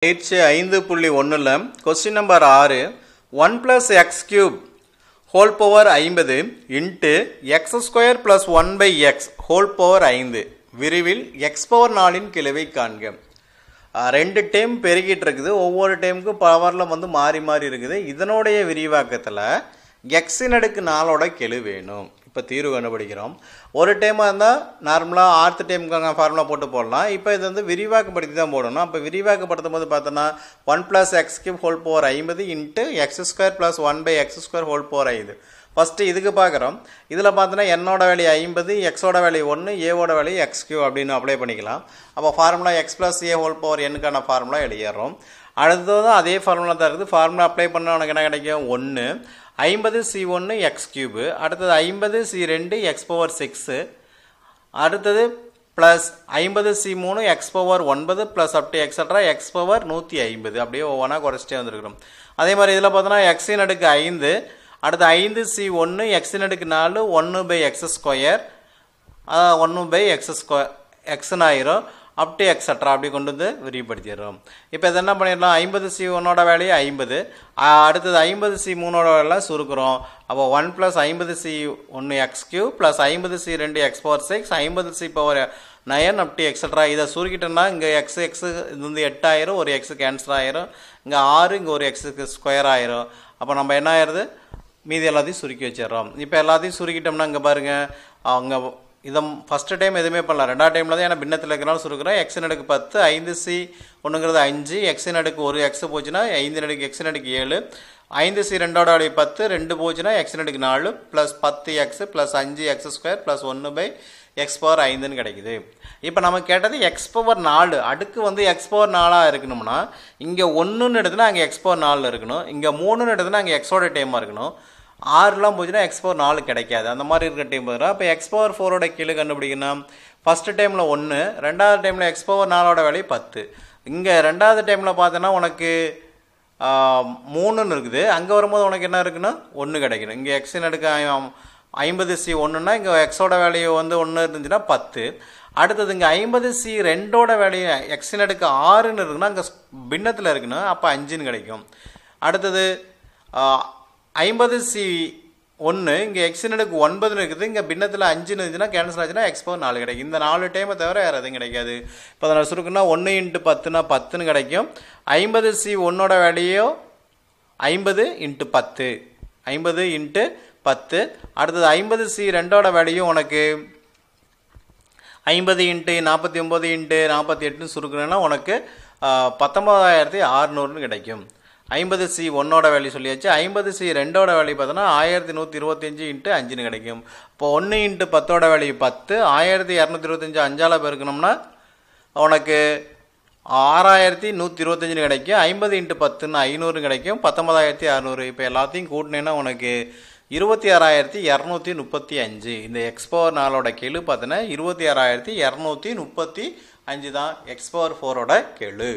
பயிற்சி 5.1 question number 6 1 plus x cube whole power 50 into x square plus 1 by x whole power 5 விரிவில் x power 4 இன் கிளைவை காண்க. ரெண்டு time பெருகிட்டு இருக்குது. ஒவ்வொரு டைமுக்கும் பவரில் வந்து மாறி மாறி இருக்குது. இதனுடைய விரிவாக்கத்தில் எக்ஸின் அடுக்கு 4ஓட கெழு வேணும். இப்போ தீர்வு கண்டுபிடிக்கிறோம். ஒரு டைமாக இருந்தால் நார்மலாக ஆர்த்து டைமுக்காக ஃபார்முலா போட்டு போடலாம். இப்போ இது வந்து விரிவாக்கப்படுத்தி தான் போடணும். அப்போ விரிவாக்கப்படுத்தும் போது பார்த்தோன்னா 1 plus x cube whole power 50 into x square plus 1 by x square whole power 5. First இதுக்கு பார்க்குறோம். இதில் பார்த்தோன்னா என்னோட வேல்யூ 50, எக்ஸோட வேல்யூ 1, ஏவோட வேல்யூ எக்ஸ் கியூ அப்படின்னு அப்ளை பண்ணிக்கலாம். அப்போ formula X plus A whole power என்னுக்கான formula எழுதிடுறோம். அடுத்ததும் அதே ஃபார்முலா தான் இருக்குது. ஃபார்முலா அப்ளை பண்ணால் உனக்கு என்ன கிடைக்கும்? 1 50c1 எக்ஸ் கியூபு, அடுத்தது 50c2 எக்ஸ் பவர் 6, அடுத்தது plus 50c3 X power 9 plus up to extra X power 150. அப்படியே ஒவ்வொன்றா குறைச்சிட்டே வந்துருக்கிறோம். அதே மாதிரி இதில் பார்த்தோன்னா எக்ஸின் அடுக்கு 5, அடுத்து 5c1 எக்ஸின் அடுக்கு 4 1 by x square 1 by x square எக்ஸ்னு ஆயிரும் அப் டு எக்ஸட்ரா அப்படி கொண்டு வந்து விரிவுபடுத்திடுறோம். இப்போ இது என்ன பண்ணிடலாம்? 50c1ஓட வேலையை 50, அடுத்தது 50c3ஓட வேலை சுருக்கிறோம். அப்போ 1 plus 50c1 x q plus 50c2 x power 6 50c power 9 up to extra. இதை சுருக்கிட்டோம்னா இங்கே எக்ஸ் இது வந்து 8 ஆயிரும், ஒரு எக்ஸு கேன்சல் ஆயிரும், இங்கே 6, இங்கே ஒரு எக்ஸுக்கு ஸ்கொயர் ஆயிரும். அப்போ நம்ம என்ன ஆயிடுது? மீதி எல்லாத்தையும் சுருக்கி வச்சிடறோம். இப்போ எல்லாத்தையும் சுருக்கிட்டோம்னா இங்கே பாருங்கள், அவங்க இதை ஃபஸ்ட்டு டைம் எதுவுமே பண்ணலாம். ரெண்டாவது டைமில் தான் ஏன்னா பின்னத்தில் இருக்கிறனால சுருக்கிறோம். எக்ஸின் அடுக்கு 10, 5c1ங்கிறது 5, எக்ஸின் அடுக்கு ஒரு எக்ஸ் போச்சுன்னா 5 அடுக்கு எக்ஸின் அடுக்கு 7, 5c2ஓட வேல்யூ 10, 2 போச்சுன்னா எக்ஸின் அடுக்கு 4 plus 10x plus 5x square plus 1 by x power 5ன்னு கிடைக்குது. இப்போ நம்ம கேட்டது எக்ஸ் பவர் 4 அடுக்கு வந்து எக்ஸ் பவர் 4ஆக இருக்கணும்னா இங்கே 1ன்னு எடுத்துனா அங்கே எக்ஸ் பவர் 4 இருக்கணும், இங்கே 3ன்னு எடுத்துனா அங்கே எக்ஸோட டைமாக இருக்கணும். 6லாம் போச்சுன்னா எக்ஸ் பவர் 4 கிடைக்காது. அந்த மாதிரி இருக்கிற டைம் பார்த்தா இப்போ எக்ஸ் பவர் 4ஓட கீழே கண்டுபிடிக்கணும். ஃபஸ்ட்டு டைமில் 1, ரெண்டாவது டைமில் எக்ஸ் பவர் 4ஓட வேல்யூ 10. இங்கே ரெண்டாவது டைமில் பார்த்தோன்னா உனக்கு 3ன்னு இருக்குது. அங்கே வரும்போது உனக்கு என்ன இருக்குன்னா 1 கிடைக்கணும். இங்கே எக்ஸின் அடுக்கு 50c1ன்னா இங்கே எக்ஸோட வேல்யூ வந்து 1 இருந்துச்சுன்னா 10. அடுத்தது இங்கே 50c2ஓட வேல்யூ எக்ஸின் அடுக்கு 6ன்னு இருக்குன்னா அங்கே பின்னத்தில் இருக்குன்னு அப்போ 5ன்னு கிடைக்கும். அடுத்தது 50c1 இங்கே எக்ஸின் அடுக்கு 9ன்னு இருக்குது, இங்கே பின்னத்தில் 5ன்னு இருந்துச்சுன்னா கேன்சல் ஆச்சுன்னா எக்ஸ் பவர் 4 கிடைக்கும். இந்த 4 டைமை தவிர வேறு எதுவும் கிடைக்காது. இப்போ அதை நான் சுருக்குன்னா 1 × 10னா 10ன்னு கிடைக்கும். 50c1ஓட வேல்யூ 50 × 10, 50 × 10. அடுத்தது 50c2ஓட வேல்யூ உனக்கு 50 × 49 × 48ன்னு சுருக்குன்னா உனக்கு 19600ன்னு கிடைக்கும். 50c1ஓட வேல்யூ சொல்லியாச்சு. 50c2ஓட வேல்யூ பார்த்தோன்னா 1125 × 5ன்னு கிடைக்கும். இப்போ 1 × 10ஓட வேல்யூ 10, 1225 5ஆல் பெருக்கணும்னா உனக்கு 6125ன்னு கிடைக்கும். 50 × 10ன்னு 500 கிடைக்கும், 19600. இப்போ எல்லாத்தையும் கூட்டினேன்னா உனக்கு 26235. இந்த எக்ஸ் பவர் 4ஓட கெழு பார்த்தோன்னா 26235 தான் எக்ஸ் பவர் 4ஓட கெழு.